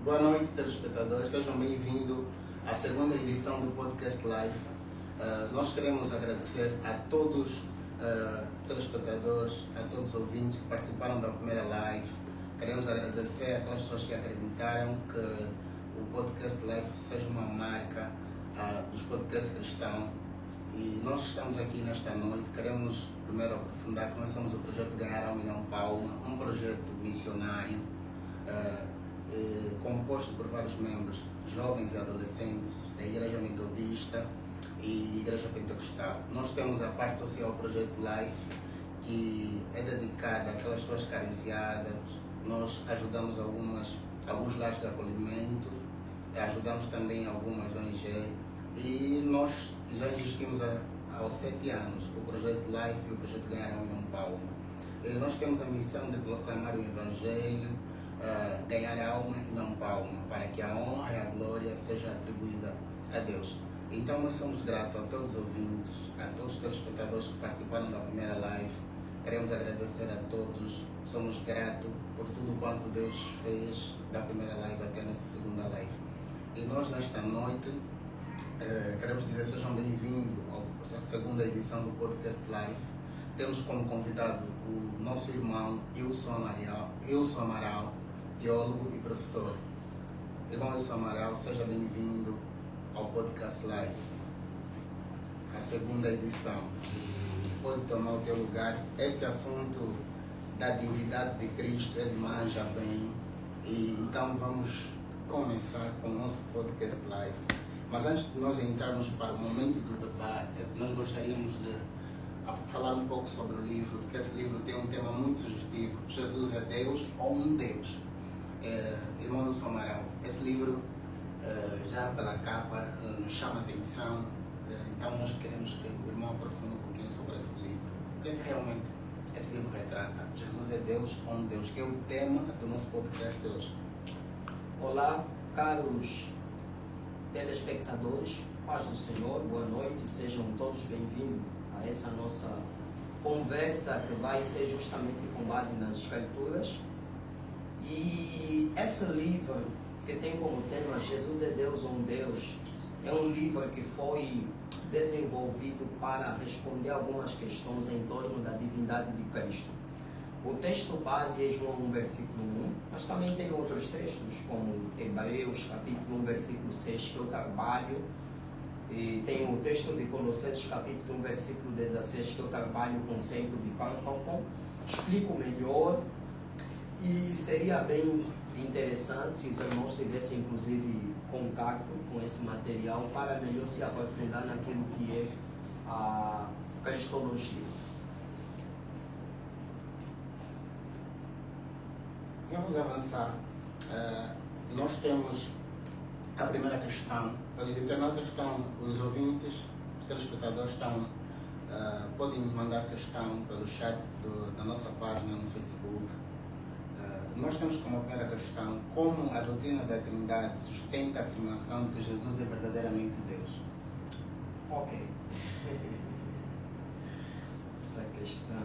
Boa noite, telespectadores. Sejam bem-vindos à segunda edição do Podcast Life. Nós queremos agradecer a todos telespectadores, a todos os ouvintes que participaram da primeira live. Queremos agradecer aquelas pessoas que acreditaram que o Podcast Life seja uma marca dos podcasts cristãos. E nós estamos aqui nesta noite. Queremos primeiro aprofundar que nós somos o projeto Ganhar Alma e Não Palma, um projeto missionário composto por vários membros, jovens e adolescentes da Igreja Metodista e Igreja Pentecostal. Nós temos a parte social Projeto Life, que é dedicada àquelas pessoas carenciadas. Nós ajudamos alguns lares de acolhimento, ajudamos também algumas ONG e nós já existimos há 7 anos, o Projeto Life e o Projeto Ganhar Alma e Não Palma. Nós temos a missão de proclamar o Evangelho, ganhar alma e não palma, para que a honra e a glória seja atribuída a Deus. Então nós somos gratos a todos os ouvintes, a todos os telespectadores que participaram da primeira live. Queremos agradecer a todos, somos gratos por tudo quanto Deus fez da primeira live até nessa segunda live. E nós nesta noite queremos dizer sejam bem-vindos à segunda edição do Podcast Live. Temos como convidado o nosso irmão Ilson Amaral, teólogo e professor. Irmão Ilson Amaral, seja bem-vindo ao Podcast Live, a segunda edição. Pode tomar o teu lugar. Esse assunto da divindade de Cristo, ele manja bem. E então vamos começar com o nosso Podcast Live. Mas antes de nós entrarmos para o momento do debate, nós gostaríamos de falar um pouco sobre o livro, porque esse livro tem um tema muito sugestivo: Jesus é Deus ou um Deus? Irmão Ilson Amaral, esse livro já pela capa nos chama a atenção, então nós queremos que o irmão aprofunde um pouquinho sobre esse livro. O que é que realmente esse livro retrata? Jesus é Deus ou um Deus? Que é o tema do nosso podcast de hoje. Olá, caros telespectadores, paz do Senhor, boa noite, sejam todos bem-vindos a essa nossa conversa que vai ser justamente com base nas Escrituras. E esse livro que tem como tema Jesus é Deus ou um Deus é um livro que foi desenvolvido para responder algumas questões em torno da divindade de Cristo. O texto base é João 1, versículo 1, mas também tem outros textos como Hebreus, capítulo 1, versículo 6, que eu trabalho. E tem o texto de Colossenses, capítulo 1, versículo 16, que eu trabalho o conceito de Panton. Explico melhor e seria bem interessante se os irmãos tivessem, inclusive, contato com esse material para melhor se aprofundar naquilo que é a cristologia. Vamos avançar. Nós temos a primeira questão. Os internautas os ouvintes, os telespectadores podem mandar questão pelo chat da nossa página no Facebook. Nós temos como primeira questão: como a doutrina da Trindade sustenta a afirmação de que Jesus é verdadeiramente Deus? Ok. Essa questão.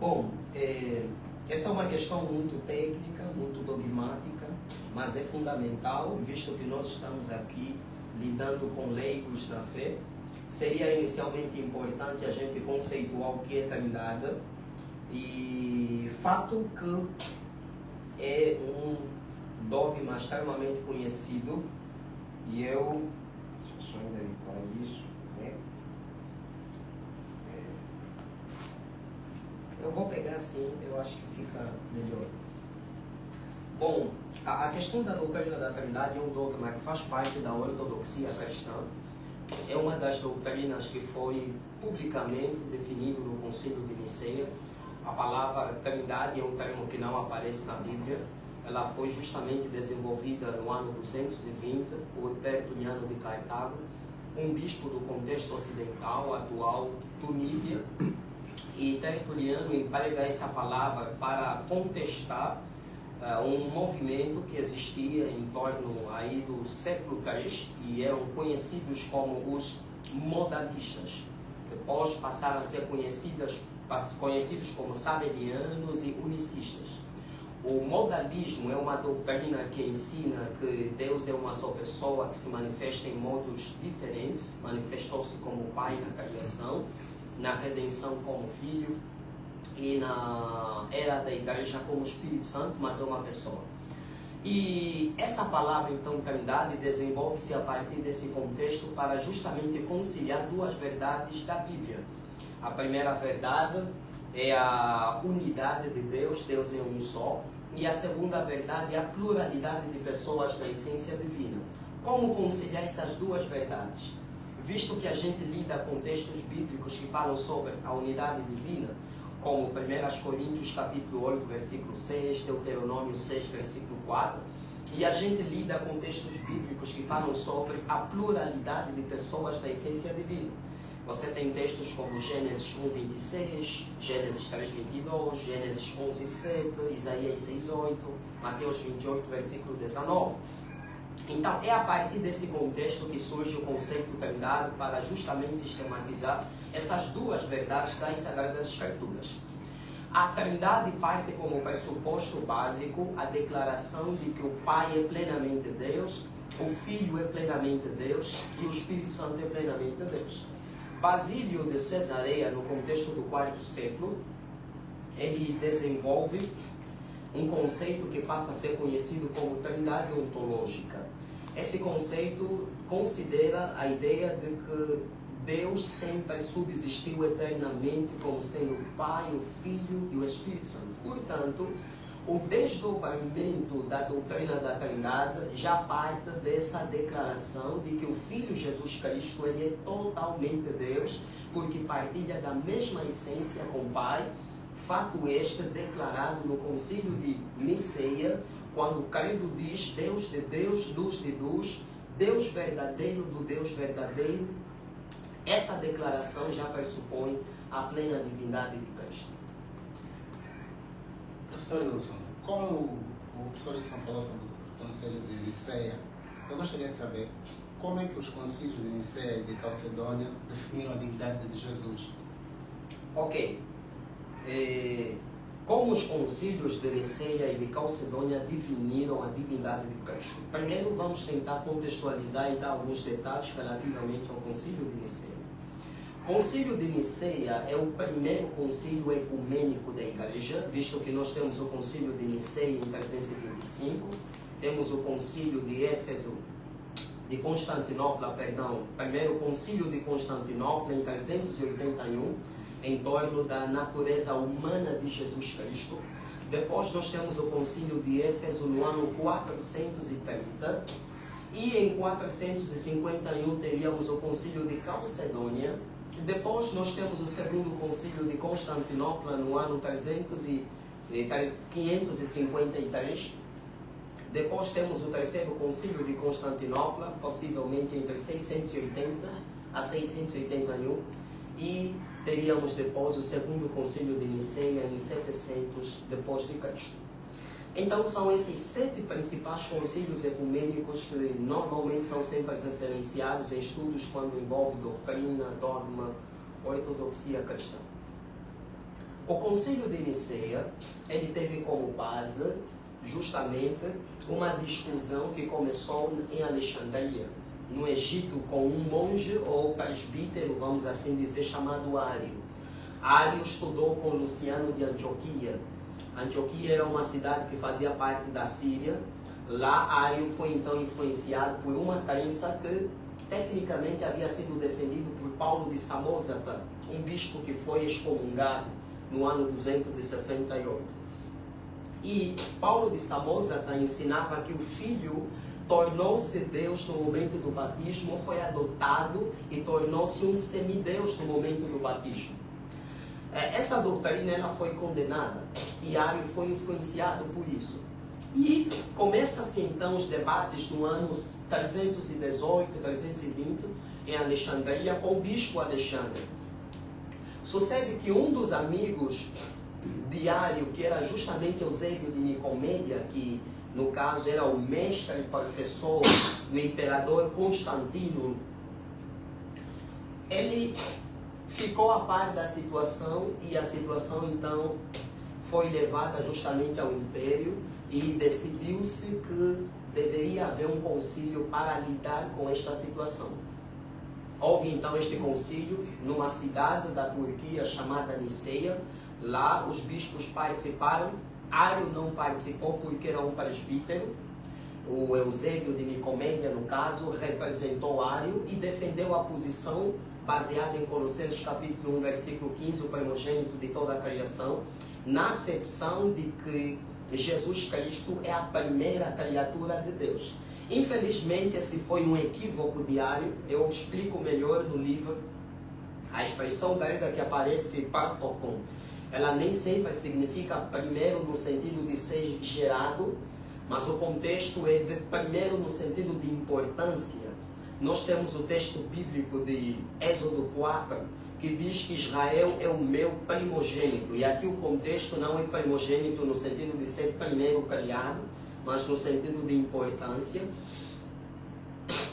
Bom, essa é uma questão muito técnica, muito dogmática, mas é fundamental, visto que nós estamos aqui lidando com leigos na fé. Seria inicialmente importante a gente conceituar o que é Trindade, e fato que é um dogma extremamente conhecido, e deixa eu só ainda evitar isso, né? Eu vou pegar assim, eu acho que fica melhor. Bom, a questão da doutrina da Trindade é um dogma que faz parte da ortodoxia cristã. É uma das doutrinas que foi publicamente definido no Concílio de Nicéia. A palavra Trindade é um termo que não aparece na Bíblia. Ela foi justamente desenvolvida no ano 220 por Tertuliano de Cartago, um bispo do contexto ocidental, atual Tunísia. E Tertuliano emprega essa palavra para contestar um movimento que existia em torno aí do século III, e eram conhecidos como os modalistas. Depois passaram a ser conhecidos como sabelianos e unicistas. O modalismo é uma doutrina que ensina que Deus é uma só pessoa que se manifesta em modos diferentes. Manifestou-se como Pai na criação, na redenção como Filho e na era da Igreja como Espírito Santo, mas é uma pessoa. E essa palavra, então, Trindade, desenvolve-se a partir desse contexto para justamente conciliar duas verdades da Bíblia. A primeira verdade é a unidade de Deus, Deus é um só. E a segunda verdade é a pluralidade de pessoas na essência divina. Como conciliar essas duas verdades? Visto que a gente lida com textos bíblicos que falam sobre a unidade divina, como 1 Coríntios capítulo 8, versículo 6, Deuteronômio 6, versículo 4, e a gente lida com textos bíblicos que falam sobre a pluralidade de pessoas na essência divina. Você tem textos como Gênesis 1, 26, Gênesis 3, 22, Gênesis 11, 7, Isaías 6, 8, Mateus 28, versículo 19. Então, é a partir desse contexto que surge o conceito Trindade para justamente sistematizar essas duas verdades das Sagradas Escrituras. A Trindade parte como pressuposto básico a declaração de que o Pai é plenamente Deus, o Filho é plenamente Deus e o Espírito Santo é plenamente Deus. Basílio de Cesareia, no contexto do quarto século, ele desenvolve um conceito que passa a ser conhecido como Trindade ontológica. Esse conceito considera a ideia de que Deus sempre subsistiu eternamente como sendo o Pai, o Filho e o Espírito Santo. Portanto, o desdobramento da doutrina da Trindade já parte dessa declaração de que o Filho Jesus Cristo ele é totalmente Deus, porque partilha da mesma essência com o Pai, fato este declarado no Concílio de Niceia, quando o credo diz Deus de Deus, luz de luz, Deus verdadeiro do Deus verdadeiro. Essa declaração já pressupõe a plena divindade de Cristo. Professor Wilson, como o professor Wilson falou sobre o Concílio de Niceia, eu gostaria de saber como é que os concílios de Niceia e de Calcedônia definiram a divindade de Jesus. Ok. Como os concílios de Niceia e de Calcedônia definiram a divindade de Cristo? Primeiro vamos tentar contextualizar e dar alguns detalhes relativamente ao concílio de Niceia. O concílio de Niceia é o primeiro concílio ecumênico da Igreja, visto que nós temos o concílio de Niceia em 325, temos o concílio de Constantinopla, primeiro concílio de Constantinopla em 381, em torno da natureza humana de Jesus Cristo. Depois nós temos o concílio de Éfeso no ano 430, e em 451 teríamos o concílio de Calcedônia. Depois nós temos o segundo concílio de Constantinopla no ano 553. Depois temos o terceiro concílio de Constantinopla, possivelmente entre 680 a 681. E teríamos depois o segundo concílio de Niceia em 700 depois de Cristo. Então são esses 7 principais concílios ecumênicos que normalmente são sempre referenciados em estudos quando envolve doutrina, dogma, ortodoxia cristã. O concílio de Niceia, ele teve como base justamente uma discussão que começou em Alexandria, no Egito, com um monge ou presbítero, vamos assim dizer, chamado Ário. Ário estudou com Luciano de Antioquia. Antioquia era uma cidade que fazia parte da Síria. Lá, Ário foi então influenciado por uma crença que tecnicamente havia sido defendido por Paulo de Samosata, um bispo que foi excomungado no ano 268. E Paulo de Samosata ensinava que o Filho tornou-se Deus no momento do batismo, foi adotado e tornou-se um semideus no momento do batismo. Essa doutrina ela foi condenada e Ário foi influenciado por isso. E começa-se então os debates no anos 318, 320 em Alexandria com o bispo Alexandre. Sucede que um dos amigos de Ário, que era justamente Eusébio de Nicomédia, que no caso era o mestre e professor do imperador Constantino, ele ficou a par da situação e a situação então foi levada justamente ao império e decidiu-se que deveria haver um concílio para lidar com esta situação. Houve então este concílio numa cidade da Turquia chamada Niceia. Lá os bispos participaram. Ário não participou porque era um presbítero. O Eusébio de Nicomédia, no caso, representou Ário e defendeu a posição baseada em Colossenses capítulo 1, versículo 15, o primogênito de toda a criação, na acepção de que Jesus Cristo é a primeira criatura de Deus. Infelizmente, esse foi um equívoco de Ário. Eu explico melhor no livro. A expressão grega que aparece, partokon, ela nem sempre significa primeiro no sentido de ser gerado, mas o contexto é de primeiro no sentido de importância. Nós temos o texto bíblico de Êxodo 4, que diz que Israel é o meu primogênito. E aqui o contexto não é primogênito no sentido de ser primeiro criado, mas no sentido de importância.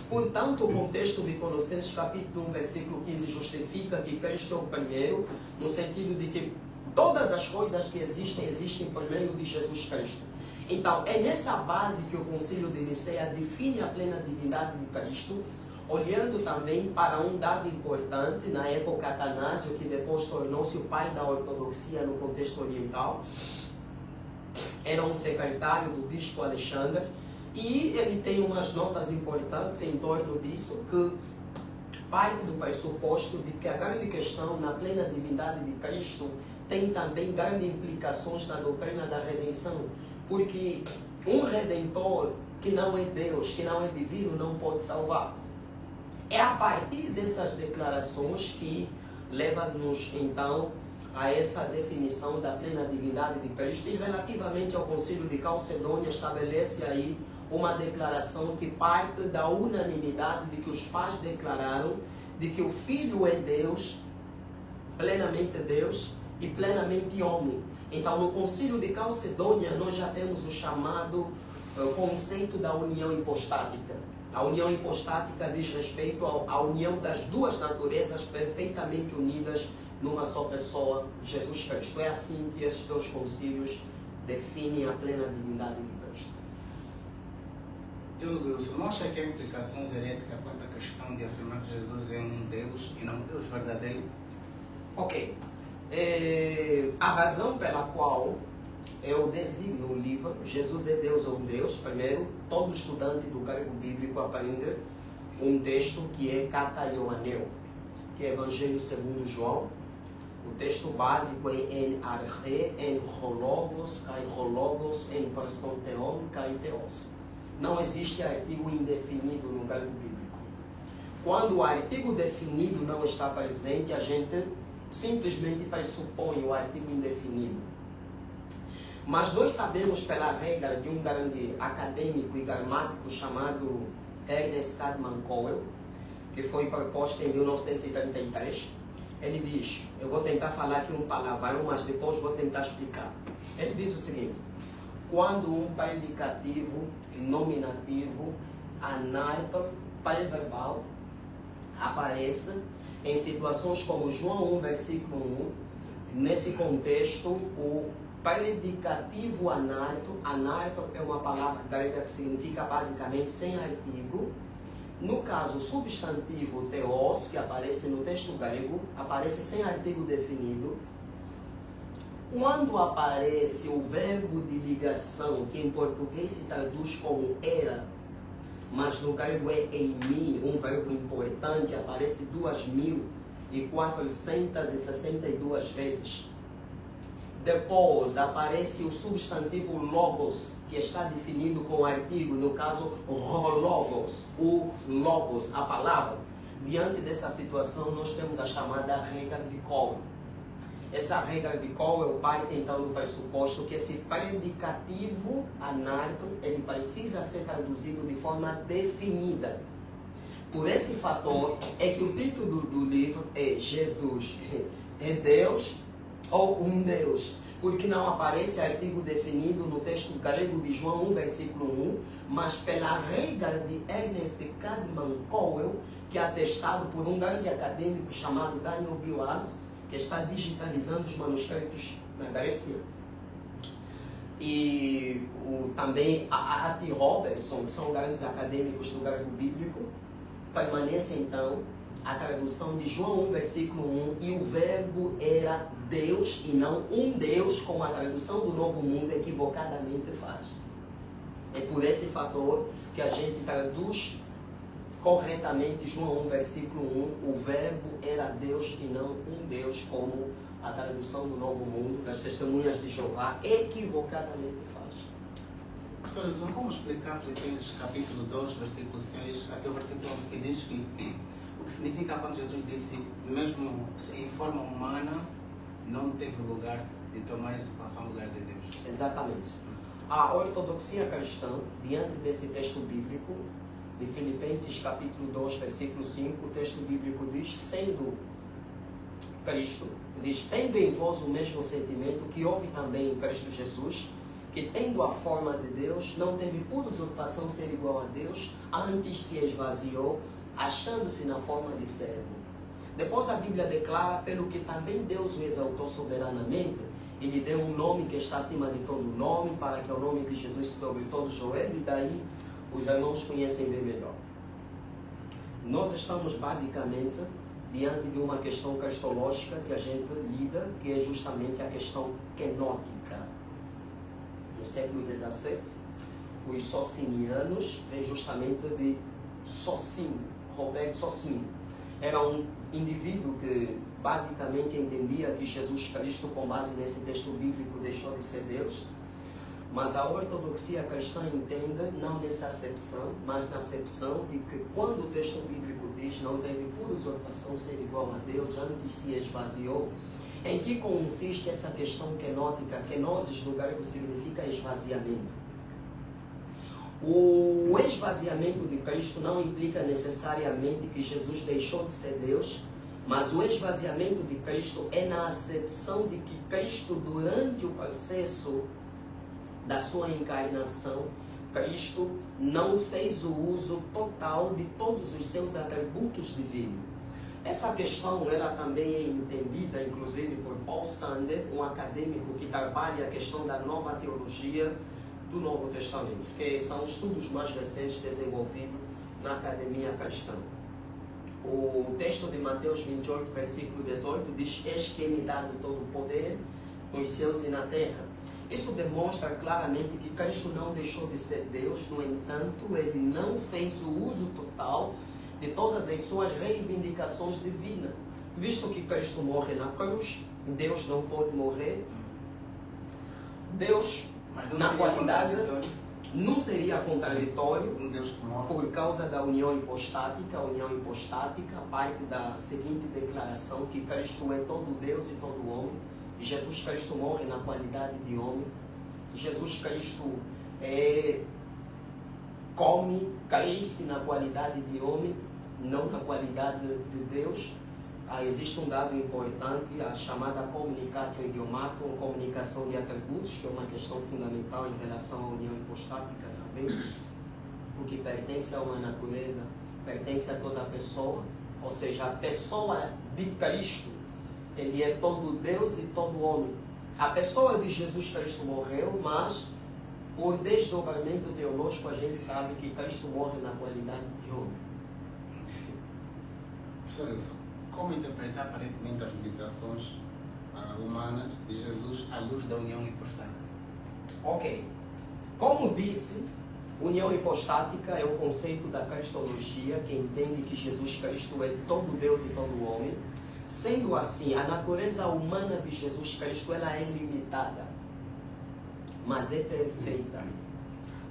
Portanto, o contexto de Colossenses capítulo 1, versículo 15 justifica que Cristo é o primeiro, no sentido de que todas as coisas que existem por meio de Jesus Cristo. Então, é nessa base que o Concílio de Niceia define a plena divindade de Cristo, olhando também para um dado importante na época Atanásio, que depois tornou-se o pai da ortodoxia no contexto oriental. Era um secretário do bispo Alexandre, e ele tem umas notas importantes em torno disso, que parte do pressuposto de que a grande questão na plena divindade de Cristo tem também grandes implicações na doutrina da redenção, porque um redentor que não é Deus, que não é divino, não pode salvar. É a partir dessas declarações que leva-nos então a essa definição da plena divindade de Cristo, e relativamente ao Concílio de Calcedônia estabelece aí uma declaração que parte da unanimidade de que os pais declararam de que o Filho é Deus, plenamente Deus e plenamente homem. Então, no Concílio de Calcedônia, nós já temos o chamado conceito da união hipostática. A união hipostática diz respeito à união das duas naturezas perfeitamente unidas numa só pessoa, Jesus Cristo. É assim que esses dois concílios definem a plena divindade de Cristo. Teólogo Wilson, não acha que há implicações heréticas quanto à questão de afirmar que Jesus é um Deus e não um Deus verdadeiro? Ok. A razão pela qual eu designo o livro Jesus é Deus ou um Deus, primeiro, todo estudante do grego bíblico aprende um texto que é Kata Ioaneu, que é Evangelho segundo João. O texto básico é en arche, en hologos, kai hologos, en person theon, kai theos. Não existe artigo indefinido no grego bíblico. Quando o artigo definido não está presente, a gente simplesmente pressupõe o artigo indefinido. Mas nós sabemos pela regra de um grande acadêmico e gramático chamado Ernest Cadman Cowell, que foi proposto em 1933, ele diz, eu vou tentar falar aqui um palavrão, mas depois vou tentar explicar. Ele diz o seguinte: quando um predicativo, nominativo, anartor, pré-verbal aparece em situações como João 1, versículo 1, nesse contexto, o predicativo anartor é uma palavra grega que significa basicamente sem artigo. No caso, o substantivo theos, que aparece no texto grego, aparece sem artigo definido. Quando aparece o verbo de ligação, que em português se traduz como era, mas no grego é eimi, um verbo importante, aparece 2.462 vezes. Depois aparece o substantivo logos, que está definido com artigo, no caso logos, o logos, a palavra. Diante dessa situação, nós temos a chamada regra de Cowell. Essa regra de Cowell parte então do pressuposto que esse predicativo anarto, ele precisa ser traduzido de forma definida. Por esse fator é que o título do livro é Jesus é Deus ou um Deus, porque não aparece artigo definido no texto grego de João 1, versículo 1, mas pela regra de Ernest Cadman Cowell, que é atestado por um grande acadêmico chamado Daniel Bill Wallace, que está digitalizando os manuscritos na Grécia. e também a T. Robertson, que são grandes acadêmicos do grego bíblico, permanece então a tradução de João 1, versículo 1, e o verbo era Deus e não um Deus, como a tradução do Novo Mundo equivocadamente faz. É por esse fator que a gente traduz corretamente João 1, versículo 1, o verbo era Deus e não um Deus, como a tradução do Novo Mundo, das Testemunhas de Jeová, equivocadamente faz. Professor, como explicar Filipenses capítulo 2, versículo 6 até o versículo 11, que diz que o que significa quando Jesus disse, mesmo em forma humana, não teve lugar de tomar usurpação no lugar de Deus? Exatamente. A ortodoxia cristã, diante desse texto bíblico, de Filipenses capítulo 2, versículo 5, o texto bíblico diz, sendo Cristo, diz, tendo em vós o mesmo sentimento que houve também em Cristo Jesus, que tendo a forma de Deus, não teve por usurpação ser igual a Deus, antes se esvaziou, achando-se na forma de servo. Depois a Bíblia declara, pelo que também Deus o exaltou soberanamente, e lhe deu um nome que está acima de todo nome, para que o nome de Jesus se dobre todo joelho, e daí os irmãos conhecem bem melhor. Nós estamos basicamente diante de uma questão cristológica que a gente lida, que é justamente a questão quenótica. No século XVII, os socinianos vêm justamente de Socini, Roberto Socini. Era um indivíduo que basicamente entendia que Jesus Cristo, com base nesse texto bíblico, deixou de ser Deus. Mas a ortodoxia cristã entende, não nessa acepção, mas na acepção de que quando o texto bíblico diz não teve por usurpação ser igual a Deus, antes se esvaziou, em que consiste essa questão quenótica? Kenosis no grego significa esvaziamento. O esvaziamento de Cristo não implica necessariamente que Jesus deixou de ser Deus, mas o esvaziamento de Cristo é na acepção de que Cristo, durante o processo da sua encarnação, Cristo não fez o uso total de todos os seus atributos divinos. Essa questão ela também é entendida, inclusive, por Paul Sander, um acadêmico que trabalha a questão da nova teologia do Novo Testamento, que são estudos mais recentes desenvolvidos na academia cristã. O texto de Mateus 28, versículo 18, diz, eis que me dado todo o poder nos céus e na terra. Isso demonstra claramente que Cristo não deixou de ser Deus, no entanto, ele não fez o uso total de todas as suas reivindicações divinas. Visto que Cristo morre na cruz, Deus não pode morrer. Deus, na qualidade, não seria contraditório por causa da união hipostática. A união hipostática parte da seguinte declaração, que Cristo é todo Deus e todo homem. Jesus Cristo morre na qualidade de homem. Jesus Cristo come, cresce na qualidade de homem, não na qualidade de Deus. Existe um dado importante, a chamada communicatio idiomatum, comunicação de atributos, que é uma questão fundamental em relação à união hipostática também, porque pertence a uma natureza, pertence a toda a pessoa, ou seja, a pessoa de Cristo, ele é todo Deus e todo homem. A pessoa de Jesus Cristo morreu, mas por desdobramento teológico a gente sabe que Cristo morre na qualidade de homem. Professor Wilson, como interpretar aparentemente as limitações humanas de Jesus à luz da união hipostática? Ok. Como disse, união hipostática é o conceito da cristologia que entende que Jesus Cristo é todo Deus e todo homem. Sendo assim, a natureza humana de Jesus Cristo ela é limitada, mas é perfeita.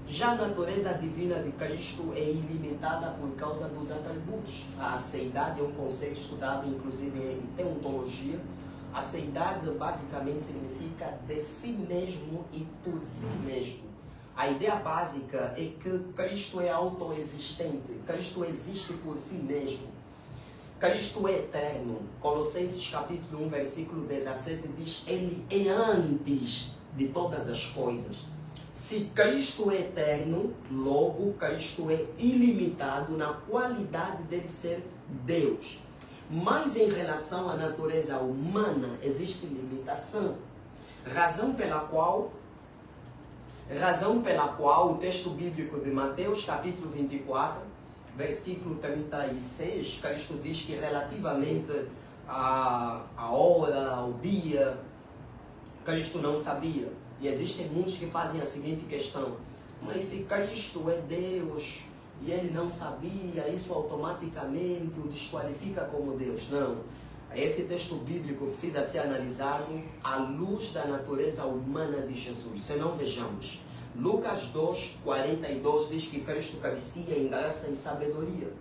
Já a natureza divina de Cristo é ilimitada por causa dos atributos. A seidade é um conceito estudado, inclusive, em teontologia. A seidade basicamente significa de si mesmo e por si mesmo. A ideia básica é que Cristo é autoexistente. Cristo existe por si mesmo. Cristo é eterno. Colossenses capítulo 1, versículo 17 diz, ele é antes de todas as coisas. Se Cristo é eterno, logo Cristo é ilimitado na qualidade dele ser Deus. Mas em relação à natureza humana, existe limitação. Razão pela qual Razão pela qual o texto bíblico de Mateus, capítulo 24, versículo 36, Cristo diz que relativamente à hora, ao dia, Cristo não sabia. E existem muitos que fazem a seguinte questão: mas se Cristo é Deus e ele não sabia, isso automaticamente o desqualifica como Deus? Não. Esse texto bíblico precisa ser analisado à luz da natureza humana de Jesus. Senão, vejamos, Lucas 2, 42 diz que Cristo carecia em graça e sabedoria.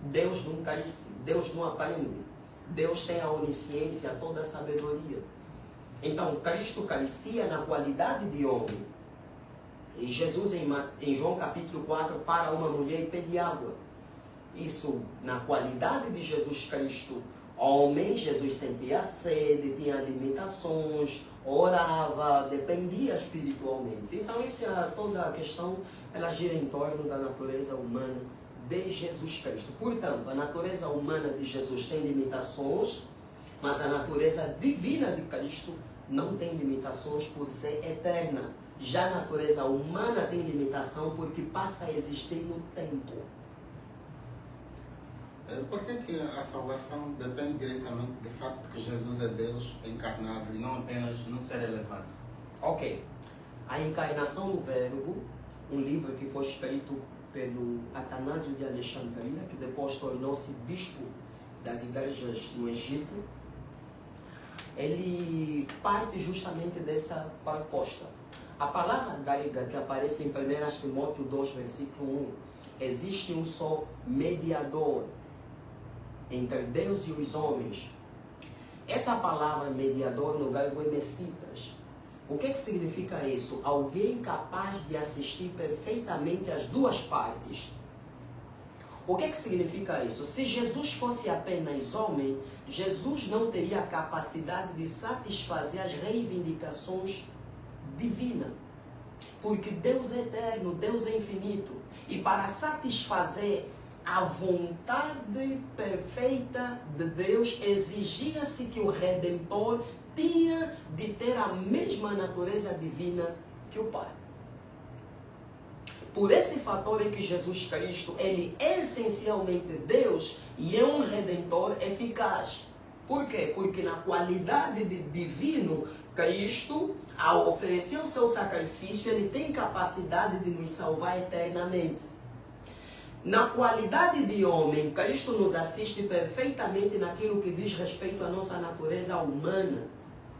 Deus não carece, Deus não aprende. Deus tem a onisciência, toda a sabedoria. Então, Cristo carecia na qualidade de homem. E Jesus, em João capítulo 4, para uma mulher e pede água. Isso, na qualidade de Jesus Cristo, homem, Jesus sentia sede, tinha limitações, orava, dependia espiritualmente. Então, toda a questão, ela gira em torno da natureza humana de Jesus Cristo. Portanto, a natureza humana de Jesus tem limitações, mas a natureza divina de Cristo não tem limitações por ser eterna. Já a natureza humana tem limitação porque passa a existir no tempo. Por que a salvação depende diretamente do facto que Jesus é Deus encarnado e não apenas não ser elevado? Ok. A encarnação do Verbo, um livro que foi escrito pelo Atanásio de Alexandria, que depois tornou-se bispo das igrejas no Egito, ele parte justamente dessa proposta. A palavra grega que aparece em 1 Timóteo 2, versículo 1, existe um só mediador entre Deus e os homens. Essa palavra mediador no grego é messitas. O que significa isso? Alguém capaz de assistir perfeitamente as duas partes. O que significa isso? Se Jesus fosse apenas homem, Jesus não teria a capacidade de satisfazer as reivindicações divinas. Porque Deus é eterno, Deus é infinito. E para satisfazer a vontade perfeita de Deus, exigia-se que o Redentor tinha de ter a mesma natureza divina que o Pai. Por esse fator é que Jesus Cristo, ele é essencialmente Deus e é um Redentor eficaz. Por quê? Porque na qualidade de divino, Cristo, ao oferecer o seu sacrifício, ele tem capacidade de nos salvar eternamente. Na qualidade de homem, Cristo nos assiste perfeitamente naquilo que diz respeito à nossa natureza humana.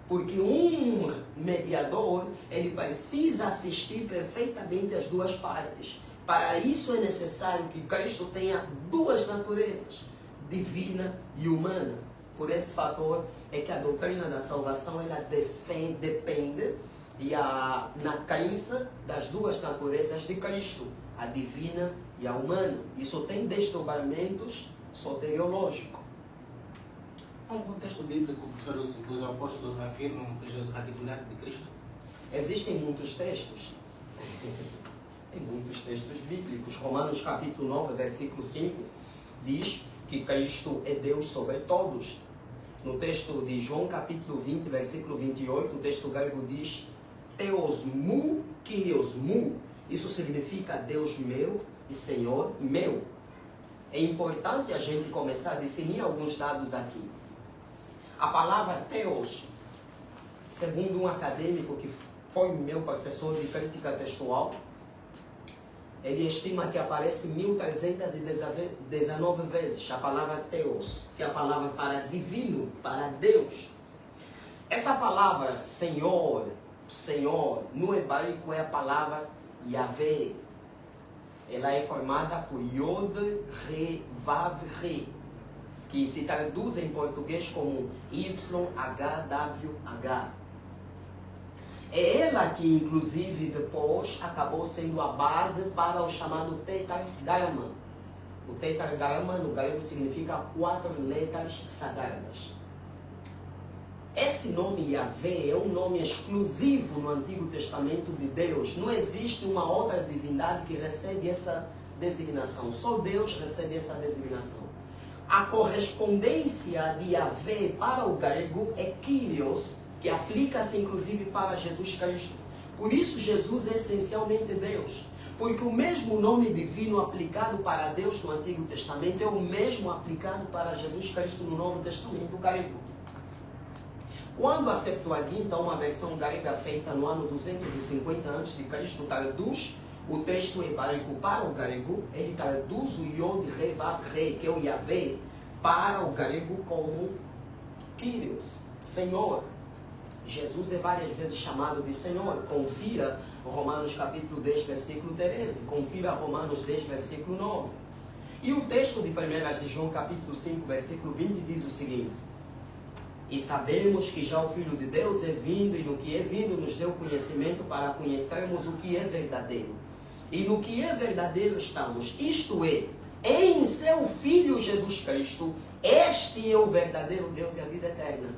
Porque um mediador, ele precisa assistir perfeitamente as duas partes. Para isso é necessário que Cristo tenha duas naturezas, divina e humana. Por esse fator é que a doutrina da salvação ela depende na crença das duas naturezas de Cristo, a divina e a humana. Isso tem desdobramentos soteriológicos. Algum texto bíblico que os apóstolos afirmam que a divindade de Cristo? Existem muitos textos. Tem muitos textos bíblicos. Romanos capítulo 9, versículo 5, diz que Cristo é Deus sobre todos. No texto de João capítulo 20, versículo 28, o texto grego diz Theosmu, Kyriosmu. Isso significa Deus meu e Senhor meu. É importante a gente começar a definir alguns dados aqui. A palavra Theos, segundo um acadêmico que foi meu professor de crítica textual, ele estima que aparece 1319 vezes a palavra Theos, que é a palavra para divino, para Deus. Essa palavra Senhor, no hebraico é a palavra Yahvé. Ela é formada por Yod, Re, Vav, Re, que se traduz em português como YHWH. É ela que, inclusive, depois acabou sendo a base para o chamado Tetragramma. O Tetragramma, no grego, significa 4 letras sagradas. Esse nome Yahvé é um nome exclusivo no Antigo Testamento de Deus. Não existe uma outra divindade que recebe essa designação. Só Deus recebe essa designação. A correspondência de Yahvé para o grego é Kyrios, que aplica-se inclusive para Jesus Cristo. Por isso Jesus é essencialmente Deus. Porque o mesmo nome divino aplicado para Deus no Antigo Testamento é o mesmo aplicado para Jesus Cristo no Novo Testamento grego. Quando a Septuaginta, uma versão grega feita no ano 250 a.C., traduz o texto hebraico para o grego, ele traduz o Yod Re Vav Re, que é o Yahvé, para o grego como Kyrios, Senhor. Jesus é várias vezes chamado de Senhor. Confira Romanos capítulo 10, versículo 13. Confira Romanos 10, versículo 9. E o texto de 1 de João capítulo 5, versículo 20 diz o seguinte: e sabemos que já o Filho de Deus é vindo, e no que é vindo nos deu conhecimento para conhecermos o que é verdadeiro. E no que é verdadeiro estamos, isto é, em seu Filho Jesus Cristo. Este é o verdadeiro Deus e a vida eterna.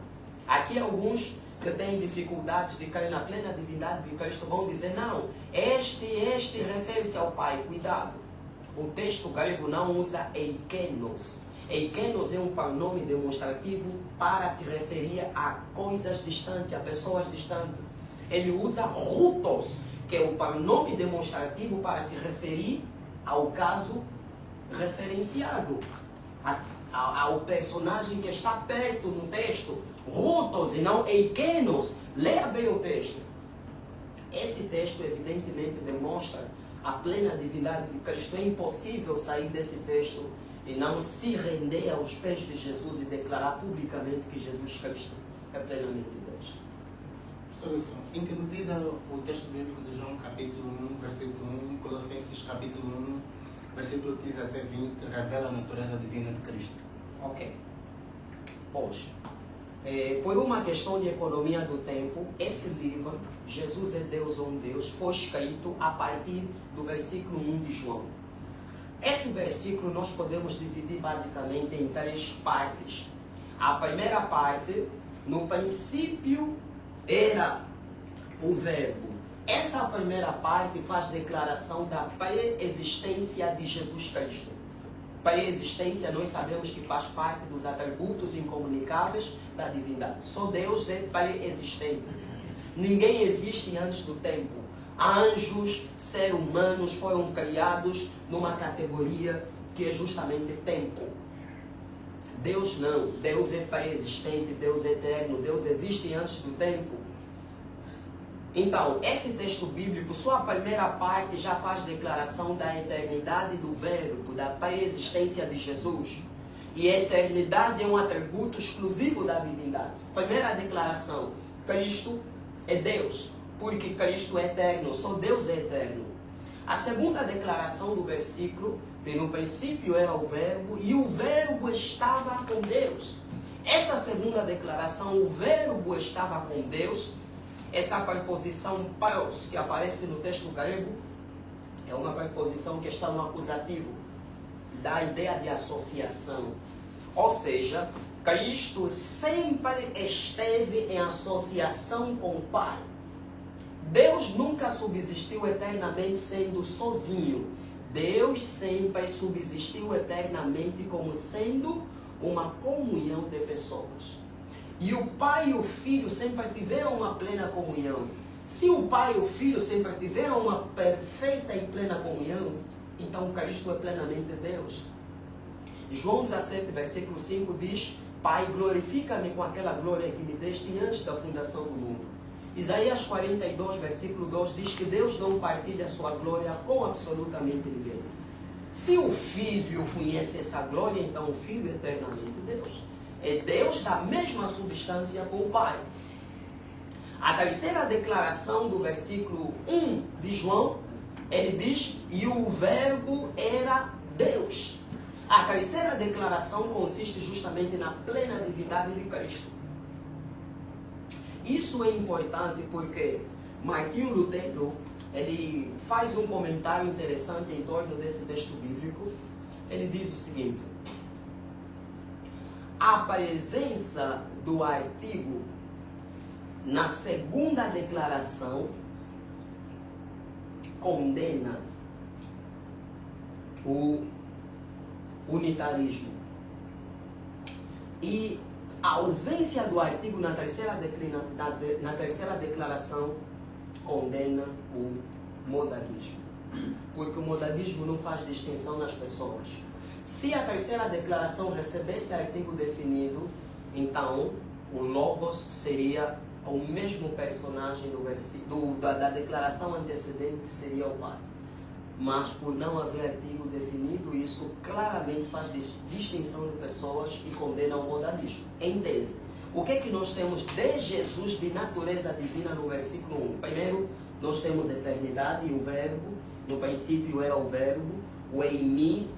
Aqui alguns que têm dificuldades de crer na plena divindade de Cristo vão dizer, não, este refere-se ao Pai. Cuidado, o texto grego não usa eikenos. Eikenos é um pronome demonstrativo para se referir a coisas distantes, a pessoas distantes. Ele usa rutos, que é o pronome demonstrativo para se referir ao caso referenciado, ao personagem que está perto no texto. Rutos e não eikenos. Leia bem o texto. Esse texto evidentemente demonstra a plena divindade de Cristo. É impossível sair desse texto e não se render aos pés de Jesus e declarar publicamente que Jesus Cristo é plenamente Deus. Professor, em que medida o texto bíblico de João capítulo 1, versículo 1, Colossenses capítulo 1, versículo 15 até 20, revela a natureza divina de Cristo? Ok. Pois, por uma questão de economia do tempo, esse livro, Jesus é Deus ou um Deus, foi escrito a partir do versículo 1 de João. Esse versículo nós podemos dividir basicamente em 3 partes. A primeira parte, no princípio era o verbo. Essa primeira parte faz declaração da pré-existência de Jesus Cristo. Pré-existência nós sabemos que faz parte dos atributos incomunicáveis da divindade. Só Deus é pré-existente. Ninguém existe antes do tempo. Anjos, seres humanos foram criados numa categoria que é justamente tempo. Deus não. Deus é pré-existente, Deus é eterno, Deus existe antes do tempo. Então, esse texto bíblico, só a primeira parte já faz declaração da eternidade do verbo, da pré-existência de Jesus. E a eternidade é um atributo exclusivo da divindade. Primeira declaração, Cristo é Deus, porque Cristo é eterno, só Deus é eterno. A segunda declaração do versículo, que no princípio era o verbo, e o verbo estava com Deus. Essa segunda declaração, o verbo estava com Deus, essa preposição paros, que aparece no texto grego, é uma preposição que está no acusativo, dá a ideia de associação. Ou seja, Cristo sempre esteve em associação com o Pai. Deus nunca subsistiu eternamente sendo sozinho. Deus sempre subsistiu eternamente como sendo uma comunhão de pessoas. E o Pai e o Filho sempre tiveram uma plena comunhão. Se o Pai e o Filho sempre tiveram uma perfeita e plena comunhão, então Cristo é plenamente Deus. João 17, versículo 5 diz: Pai, glorifica-me com aquela glória que me deste antes da fundação do mundo. Isaías 42, versículo 2 diz que Deus não partilha a sua glória com absolutamente ninguém. Se o Filho conhece essa glória, então o Filho é eternamente Deus. É Deus da mesma substância com o Pai. A terceira declaração do versículo 1 de João, ele diz, e o verbo era Deus. A terceira declaração consiste justamente na plena divindade de Cristo. Isso é importante porque Martinho Lutero, ele faz um comentário interessante em torno desse texto bíblico. Ele diz o seguinte: a presença do artigo na segunda declaração condena o unitarismo. E a ausência do artigo na terceira declaração condena o modalismo. Porque o modalismo não faz distinção nas pessoas. Se a terceira declaração recebesse artigo definido, então o Logos seria o mesmo personagem da declaração antecedente, que seria o Pai. Mas por não haver artigo definido, isso claramente faz distinção de pessoas e condena o modalismo. Em tese, o que é que nós temos de Jesus de natureza divina no versículo 1? Primeiro, nós temos eternidade e o verbo. No princípio era o verbo. O eimi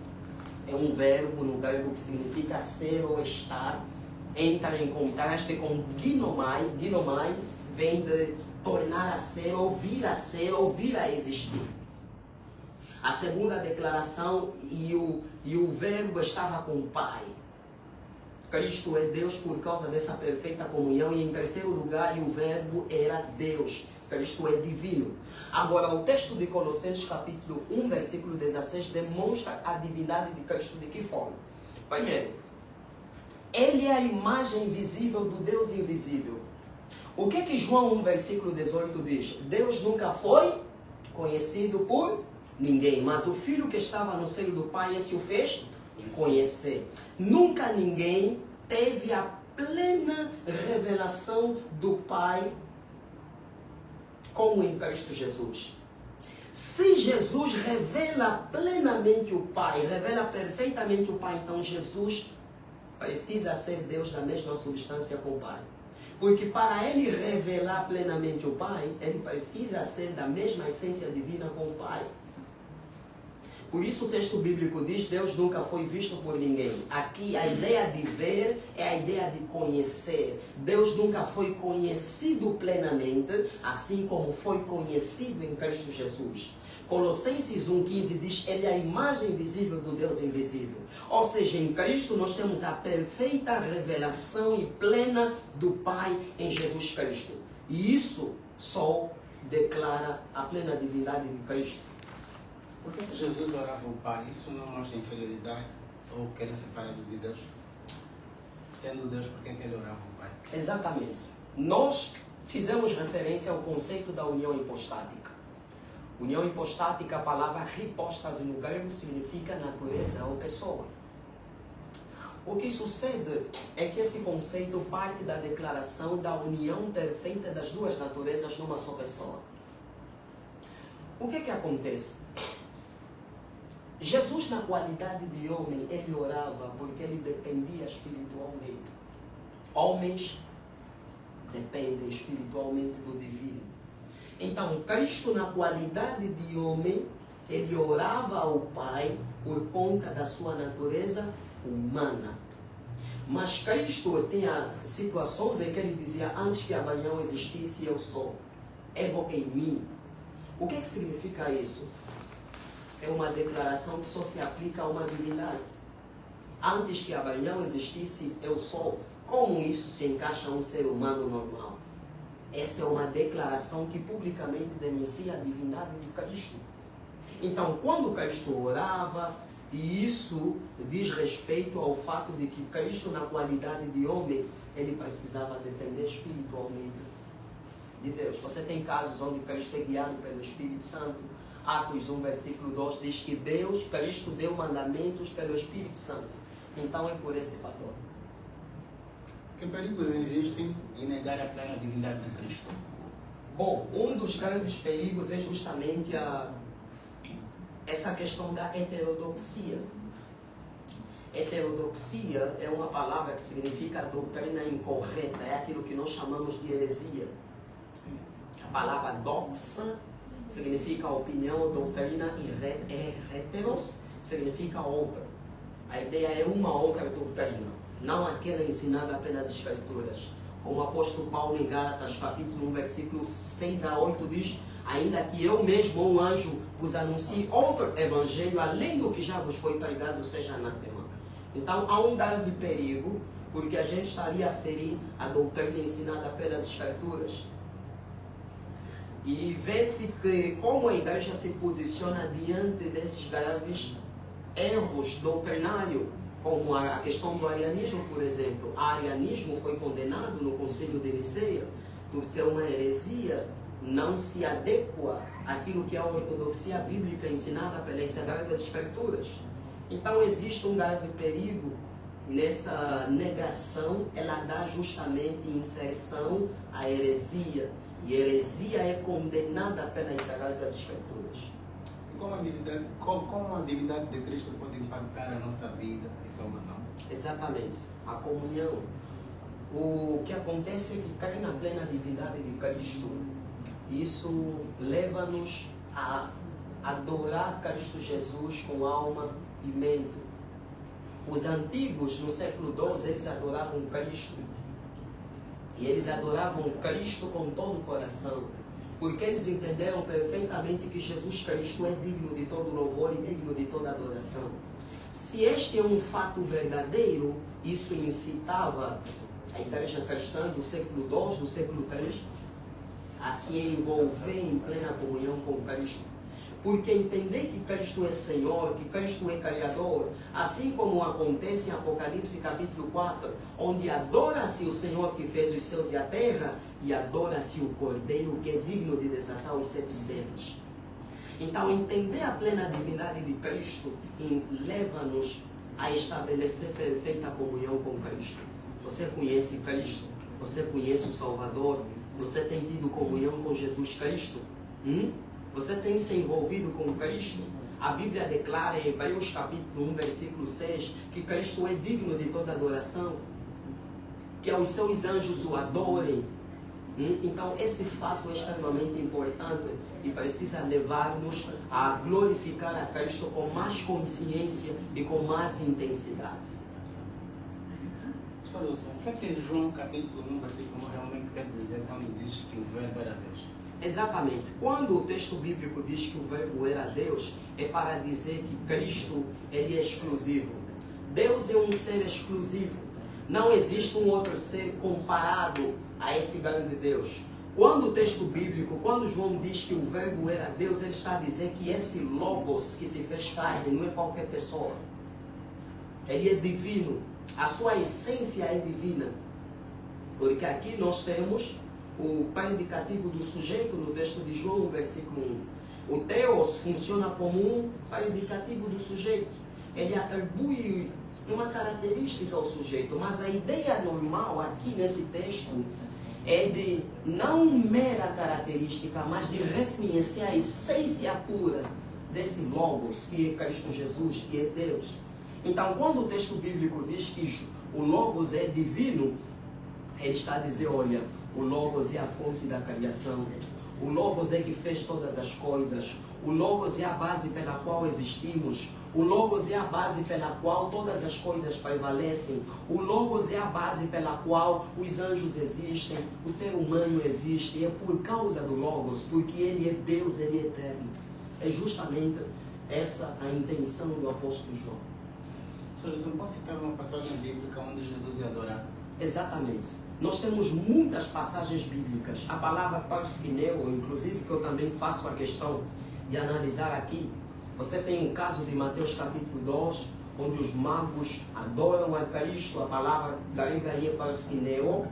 é um verbo no grego que significa ser ou estar. Entra em contraste com ginomai. Ginomais vem de tornar a ser, ou vir a existir. A segunda declaração, e o verbo estava com o Pai. Cristo é Deus por causa dessa perfeita comunhão. E em terceiro lugar, o verbo era Deus. Cristo é divino. Agora, o texto de Colossenses capítulo 1, versículo 16, demonstra a divindade de Cristo de que forma? Primeiro, Ele é a imagem visível do Deus invisível. O que João 1, versículo 18 diz? Deus nunca foi conhecido por ninguém, mas o Filho que estava no seio do Pai, esse o fez conhecer. Nunca ninguém teve a plena revelação do Pai como em Cristo Jesus. Se Jesus revela plenamente o Pai, revela perfeitamente o Pai, então Jesus precisa ser Deus da mesma substância com o Pai. Porque para Ele revelar plenamente o Pai, Ele precisa ser da mesma essência divina com o Pai. Por isso o texto bíblico diz: Deus nunca foi visto por ninguém. Aqui a ideia de ver é a ideia de conhecer. Deus nunca foi conhecido plenamente, assim como foi conhecido em Cristo Jesus. Colossenses 1,15 diz: Ele é a imagem visível do Deus invisível. Ou seja, em Cristo nós temos a perfeita revelação e plena do Pai em Jesus Cristo. E isso só declara a plena divindade de Cristo. Por que Jesus orava ao Pai? Isso não mostra inferioridade ou querer separado de Deus? Sendo Deus, por que ele orava ao Pai? Exatamente. Nós fizemos referência ao conceito da união hipostática. União hipostática, a palavra hipóstase no grego significa natureza ou pessoa. O que sucede é que esse conceito parte da declaração da união perfeita das duas naturezas numa só pessoa. O que acontece? Jesus, na qualidade de homem, ele orava porque ele dependia espiritualmente. Homens dependem espiritualmente do divino. Então, Cristo, na qualidade de homem, ele orava ao Pai por conta da sua natureza humana. Mas Cristo tinha situações em que ele dizia: antes que Abraão existisse, eu sou. Ego em mim. O que significa isso? É uma declaração que só se aplica a uma divindade. Antes que Abraão existisse, eu sou. Como isso se encaixa a um ser humano normal? Essa é uma declaração que publicamente denuncia a divindade de Cristo. Então, quando Cristo orava, e isso diz respeito ao fato de que Cristo, na qualidade de homem, ele precisava depender espiritualmente de Deus. Você tem casos onde Cristo é guiado pelo Espírito Santo. Atos 1, versículo 2 diz que Cristo deu mandamentos pelo Espírito Santo. Então é por esse fator. Que perigos existem em negar a plena divindade de Cristo? Bom, um dos grandes perigos é justamente essa questão da heterodoxia. Heterodoxia é uma palavra que significa doutrina incorreta, é aquilo que nós chamamos de heresia. A palavra doxa significa opinião ou doutrina, e heteros significa outra. A ideia é uma outra doutrina, não aquela ensinada pelas Escrituras. Como o apóstolo Paulo em Gálatas, capítulo 1, versículos 6 a 8 diz: ainda que eu mesmo, um anjo, vos anuncie outro evangelho, além do que já vos foi pregado, seja anátema. Então há um grave perigo, porque a gente estaria a ferir a doutrina ensinada pelas Escrituras. E vê-se que como a igreja se posiciona diante desses graves erros doutrinários, como a questão do arianismo, por exemplo. O arianismo foi condenado no Concílio de Niceia por ser uma heresia não se adequa àquilo que é a ortodoxia bíblica ensinada pelas Sagradas Escrituras. Então existe um grave perigo nessa negação, ela dá justamente inserção à heresia. E heresia é condenada pelas Sagradas Escrituras. E como a divindade de Cristo pode impactar a nossa vida e salvação? Exatamente. A comunhão. O que acontece é que cai na plena divindade de Cristo. Isso leva-nos a adorar Cristo Jesus com alma e mente. Os antigos, no século XII, eles adoravam Cristo. E eles adoravam Cristo com todo o coração. Porque eles entenderam perfeitamente que Jesus Cristo é digno de todo louvor e digno de toda adoração. Se este é um fato verdadeiro, isso incitava a igreja cristã do século II, do século III, a se envolver em plena comunhão com Cristo. Porque entender que Cristo é Senhor, que Cristo é Criador, assim como acontece em Apocalipse capítulo 4, onde adora-se o Senhor que fez os céus e a terra, e adora-se o Cordeiro que é digno de desatar os 7 selos. Então, entender a plena divindade de Cristo leva-nos a estabelecer perfeita comunhão com Cristo. Você conhece Cristo? Você conhece o Salvador? Você tem tido comunhão com Jesus Cristo? Você tem se envolvido com Cristo? A Bíblia declara em Hebreus capítulo 1, versículo 6, que Cristo é digno de toda adoração, que os seus anjos o adorem. Então esse fato é extremamente importante e precisa levar-nos a glorificar a Cristo com mais consciência e com mais intensidade. Pastor Wilson, o que é que João capítulo 1, versículo 1 realmente quer dizer quando diz que o verbo era Deus? Exatamente. Quando o texto bíblico diz que o verbo era Deus, é para dizer que Cristo ele é exclusivo. Deus é um ser exclusivo. Não existe um outro ser comparado a esse grande Deus. Quando o texto bíblico, quando João diz que o verbo era Deus, ele está a dizer que esse Logos que se fez carne não é qualquer pessoa. Ele é divino. A sua essência é divina. Porque aqui nós temos o predicativo do sujeito no texto de João, versículo 1. O Theos funciona como um predicativo do sujeito. Ele atribui uma característica ao sujeito, mas a ideia normal aqui nesse texto é de não mera característica, mas de reconhecer a essência pura desse Logos, que é Cristo Jesus, que é Deus. Então, quando o texto bíblico diz que o Logos é divino, ele está a dizer, olha, o Logos é a fonte da criação, o Logos é que fez todas as coisas, o Logos é a base pela qual existimos, o Logos é a base pela qual todas as coisas prevalecem, o Logos é a base pela qual os anjos existem, o ser humano existe, e é por causa do Logos, porque ele é Deus, ele é eterno. É justamente essa a intenção do apóstolo João. Senhor, você não pode citar uma passagem bíblica onde Jesus é adorado? Exatamente. Nós temos muitas passagens bíblicas. A palavra parskineo, inclusive, que eu também faço a questão de analisar aqui. Você tem o caso de Mateus capítulo 2, onde os magos adoram a Cristo. A palavra grega é parskineo,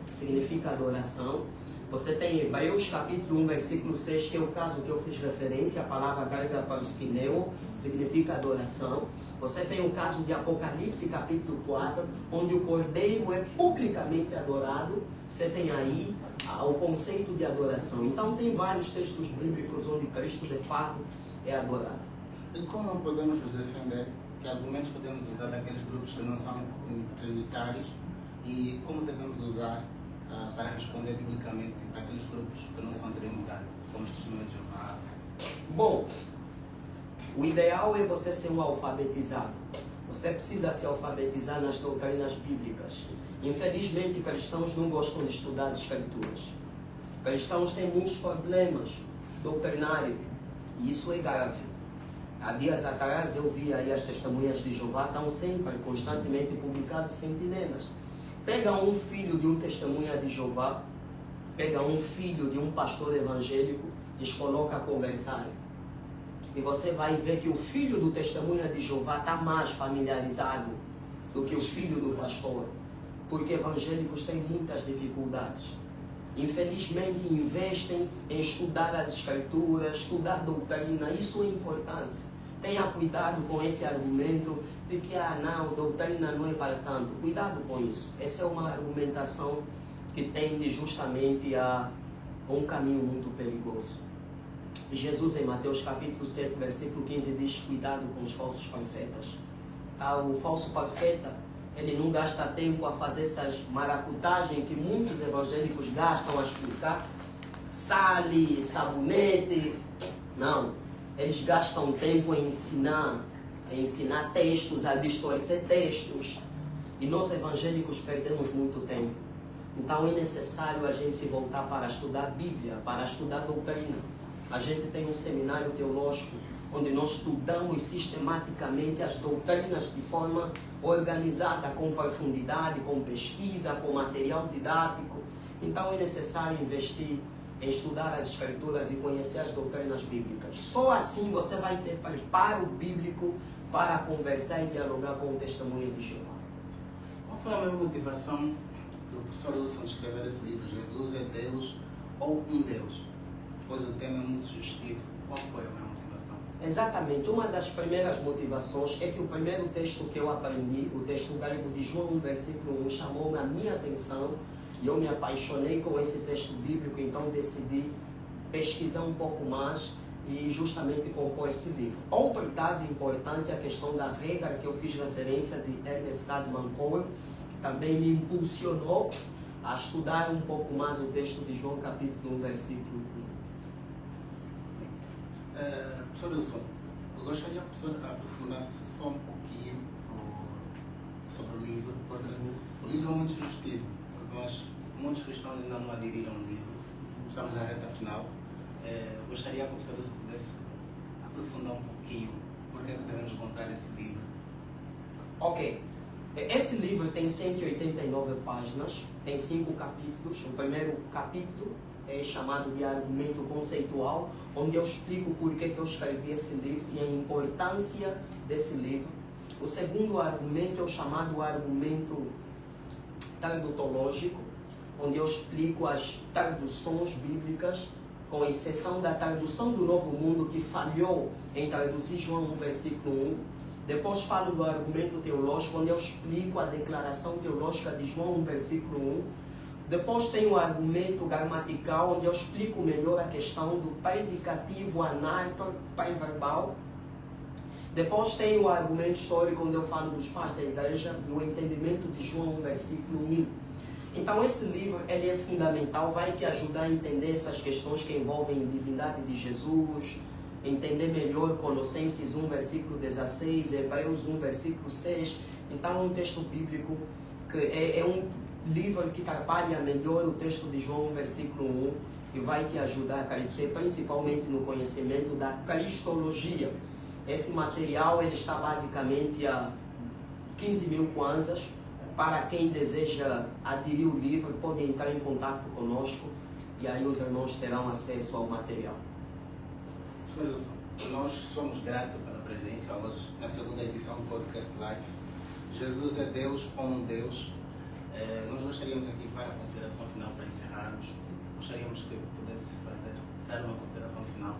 que significa adoração. Você tem Hebreus capítulo 1, versículo 6, que é o caso que eu fiz referência. A palavra grega parskineo significa adoração. Você tem o caso de Apocalipse capítulo 4, onde o Cordeiro é publicamente adorado. Você tem aí o conceito de adoração. Então tem vários textos bíblicos onde Cristo de fato é adorado. E como podemos nos defender? Que argumentos podemos usar daqueles grupos que não são trinitários? E como devemos usar para responder biblicamente para aqueles grupos que não são trinitários, como os testemunhos de Jeová? Bom, o ideal é você ser um alfabetizado. Você precisa se alfabetizar nas doutrinas bíblicas. Infelizmente, cristãos não gostam de estudar as escrituras. Cristãos têm muitos problemas doutrinários. E isso é grave. Há dias atrás eu vi aí as testemunhas de Jeová, estão sempre, constantemente publicados sentinelas. Pega um filho de um testemunha de Jeová, pega um filho de um pastor evangélico e os coloca a conversar. E você vai ver que o filho do testemunha de Jeová está mais familiarizado do que o filho do pastor. Porque evangélicos têm muitas dificuldades. infelizmente investem em estudar as escrituras, estudar doutrina. Isso é importante. Tenha cuidado com esse argumento de que, não, doutrina não é para tanto. Cuidado com isso. Essa é uma argumentação que tende justamente a um caminho muito perigoso. Jesus, em Mateus capítulo 7, versículo 15, diz: cuidado com os falsos profetas. Tá? O falso profeta, ele não gasta tempo a fazer essas maracutagens que muitos evangélicos gastam a explicar. Sale, sabonete. Não. Eles gastam tempo em ensinar textos, a distorcer textos. E nós evangélicos perdemos muito tempo. Então é necessário a gente se voltar para estudar a Bíblia, para estudar a doutrina. A gente tem um seminário teológico onde nós estudamos sistematicamente as doutrinas de forma organizada, com profundidade, com pesquisa, com material didático. Então é necessário investir em estudar as escrituras e conhecer as doutrinas bíblicas. Só assim você vai ter preparo bíblico para conversar e dialogar com o testemunho de Jeová. Qual foi a minha motivação do professor Wilson de escrever esse livro, Jesus é Deus ou um Deus? Pois o tema é muito sugestivo. Qual foi a minha motivação? Exatamente. Uma das primeiras motivações é que o primeiro texto que eu aprendi, o texto grego de João 1, versículo 1, chamou a minha atenção e eu me apaixonei com esse texto bíblico, então decidi pesquisar um pouco mais e justamente compor esse livro. Outro dado importante é a questão da regra que eu fiz referência de Ernest Cadman Cole, que também me impulsionou a estudar um pouco mais o texto de João capítulo 1, versículo 1. Professor Wilson, eu gostaria que o professor aprofundasse só um pouquinho sobre o livro, porque o livro é muito sugestivo, porque muitos cristãos ainda não aderiram ao livro, estamos na reta final. Eu gostaria que o professor Wilson pudesse aprofundar um pouquinho por que devemos comprar esse livro. Ok. Esse livro tem 189 páginas, tem 5 capítulos. O primeiro capítulo é chamado de argumento conceitual, onde eu explico por que eu escrevi esse livro e a importância desse livro. O segundo argumento é o chamado argumento tradutológico, onde eu explico as traduções bíblicas, com exceção da tradução do Novo Mundo, que falhou em traduzir João 1, versículo 1. Depois falo do argumento teológico, onde eu explico a declaração teológica de João 1, versículo 1. Depois tem o argumento gramatical, onde eu explico melhor a questão do predicativo anartor pré-verbal. Depois tem o argumento histórico, onde eu falo dos pais da igreja e o entendimento de João 1, versículo 1. Então esse livro ele é fundamental, vai te ajudar a entender essas questões que envolvem a divindade de Jesus, entender melhor Colossenses 1, versículo 16, Hebreus 1, versículo 6. Então é um texto bíblico que é um livro que trabalha melhor o texto de João, versículo 1, e vai te ajudar a crescer, principalmente no conhecimento da cristologia. Esse material ele está basicamente a 15 mil kwanzas. Para quem deseja aderir o livro, pode entrar em contato conosco e aí os irmãos terão acesso ao material. Professor Wilson, nós somos gratos pela presença hoje na segunda edição do Podcast Live. Jesus é Deus ou um Deus? Nós gostaríamos aqui, para a consideração final, para encerrarmos, gostaríamos que pudesse dar uma consideração final.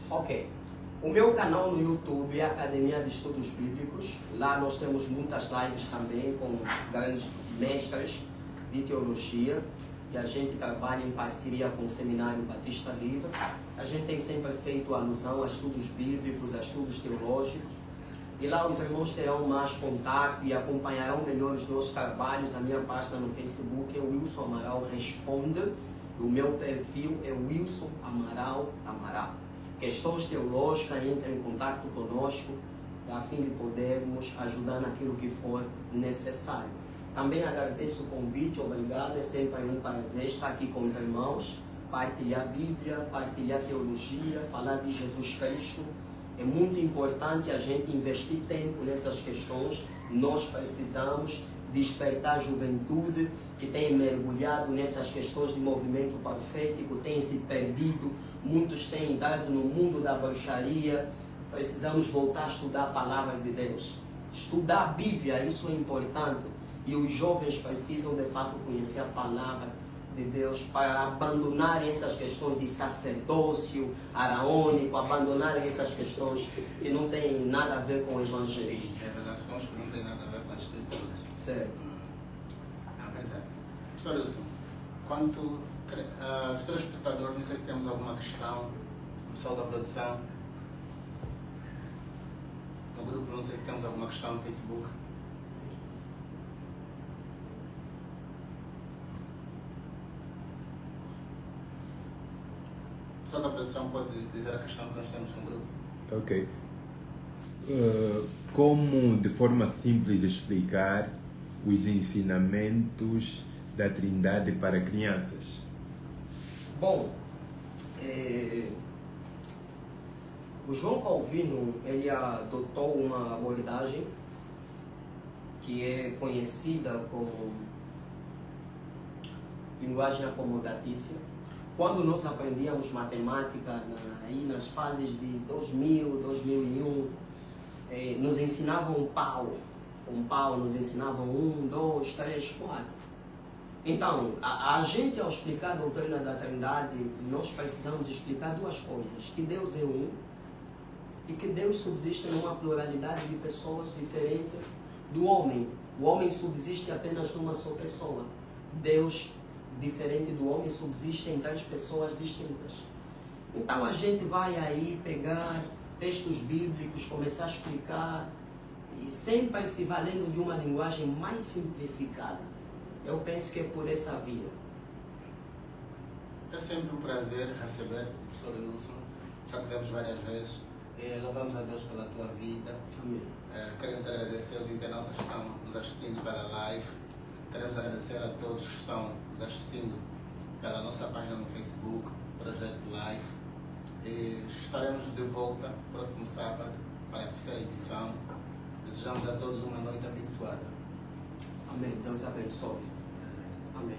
Ok. O meu canal no YouTube é a Academia de Estudos Bíblicos. Lá nós temos muitas lives também com grandes mestres de teologia. E a gente trabalha em parceria com o Seminário Batista Livre. A gente tem sempre feito alusão a estudos bíblicos, a estudos teológicos. E lá os irmãos terão mais contato e acompanharão melhor os nossos trabalhos. A minha página no Facebook é Wilson Amaral Responde. O meu perfil é Wilson Amaral. Questões teológicas, entre em contato conosco a fim de podermos ajudar naquilo que for necessário. Também agradeço o convite, obrigado, é sempre um prazer estar aqui com os irmãos, partilhar a Bíblia, partilhar teologia, falar de Jesus Cristo. É muito importante a gente investir tempo nessas questões. Nós precisamos despertar a juventude que tem mergulhado nessas questões de movimento profético, tem se perdido, muitos têm entrado no mundo da bruxaria. Precisamos voltar a estudar a palavra de Deus, estudar a Bíblia, isso é importante. E os jovens precisam de fato conhecer a palavra de Deus, para abandonarem essas questões de sacerdócio araônico, abandonarem essas questões que não têm nada a ver com o Evangelho. Sim, revelações que não têm nada a ver com as escrituras. Certo. É verdade. Professor Wilson, quanto aos telespectadores, não sei se temos alguma questão, o pessoal da produção, no grupo, não sei se temos alguma questão no Facebook. O pessoal da produção pode dizer a questão que nós temos no grupo. Ok. Como de forma simples explicar os ensinamentos da Trindade para crianças? Bom, o João Calvino, ele adotou uma abordagem que é conhecida como linguagem acomodatícia. Quando nós aprendíamos matemática aí nas fases de 2000, 2001, nos ensinavam um pau nos ensinavam 1, 2, 3, 4. Então, a gente ao explicar a doutrina da Trindade, nós precisamos explicar duas coisas: que Deus é um e que Deus subsiste numa pluralidade de pessoas diferentes do homem. O homem subsiste apenas numa só pessoa. Deus, diferente do homem, subsiste em 3 pessoas distintas. Então a gente vai aí pegar textos bíblicos, começar a explicar, e sempre se valendo de uma linguagem mais simplificada. Eu penso que é por essa via. É sempre um prazer receber o professor Wilson. Já tivemos várias vezes. Louvamos a Deus pela tua vida. Amém. Queremos agradecer aos internautas que estão nos assistindo para a live. Queremos agradecer a todos que estão nos assistindo pela nossa página no Facebook, Projeto Live. Estaremos de volta próximo sábado para a 3ª edição. Desejamos a todos uma noite abençoada. Amém. Deus abençoe. Prazer. Amém.